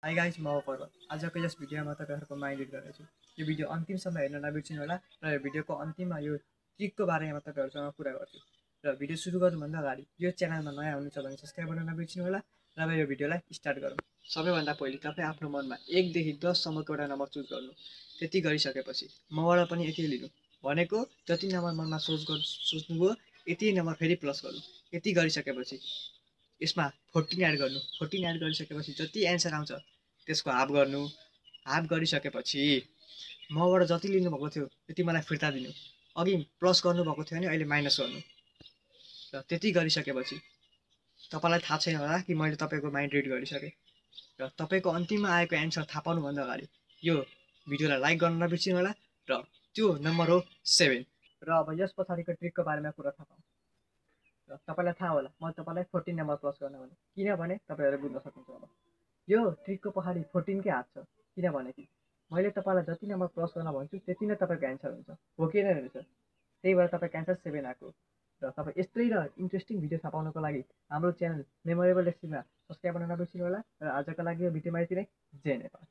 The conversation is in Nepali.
हाई गाइस, म पर्व आजको यस भिडियोमा तपाईँहरूको माइन्ड गर्नेछु। यो भिडियो अन्तिमसम्म हेर्न नबिर्सिनु होला र यो भिडियोको अन्तिममा यो ट्रिकको बारेमा तपाईँहरूसँग कुरा गर्छु। र भिडियो सुरु गर्नुभन्दा अगाडि यो च्यानलमा नयाँ हुनुहुन्छ भने सब्सक्राइब गर्न नबिर्सिनु होला र अब यो भिडियोलाई स्टार्ट गरौँ। सबैभन्दा पहिले तपाईँ आफ्नो मनमा 1 देखि 10 सम्मको एउटा नम्बर चुज गर्नु। त्यति गरिसकेपछि मबाट पनि यति लिनु। भनेको जति नम्बर मनमा सोच्नुभयो यति नम्बर फेरि प्लस गर्नु। यति गरिसकेपछि यसमा 14 एड गर्नु। 14 एड गरिसकेपछि जति एन्सर आउँछ त्यसको हाफ गर्नु। हाफ गरिसकेपछि मबाट जति लिनुभएको थियो त्यति मलाई फिर्ता दिनु। अघि प्लस गर्नुभएको थियो भने अहिले माइनस गर्नु। र त्यति गरिसकेपछि तपाईँलाई थाहा छैन होला कि मैले तपाईँको माइन्ड रिड गरिसकेँ। र तपाईँको अन्तिममा आएको एन्सर थाहा पाउनुभन्दा अगाडि यो भिडियोलाई लाइक गर्न नबिर्सिनु होला। र त्यो नम्बर हो 7। र अब यस पछाडिको ट्रिकको बारेमा कुरा थाहा पाऊँ। र तपाईँलाई थाहा होला म तपाईँलाई 14 नम्बर प्लस गर्न भने किनभने तपाईँहरू बुझ्न सक्नुहुन्छ। अब यो ट्रिकको पछाडि 14कै हात छ। किनभने कि मैले तपाईँलाई जति नम्बर प्लस गर्न भन्छु त्यति नै तपाईँको एन्सर हुन्छ, हो कि नै हुन्छ। त्यही भएर तपाईँको एन्सर 7 आएको। र तपाईँ यस्तै र इन्ट्रेस्टिङ भिडियो थाहा पाउनको लागि हाम्रो च्यानल मेमोरेबल लेक्सिनमा सब्सक्राइब गर्न नबिर्सिनु होला। र आजको लागि यो भिडियोमा यति नै। जय नेपाल।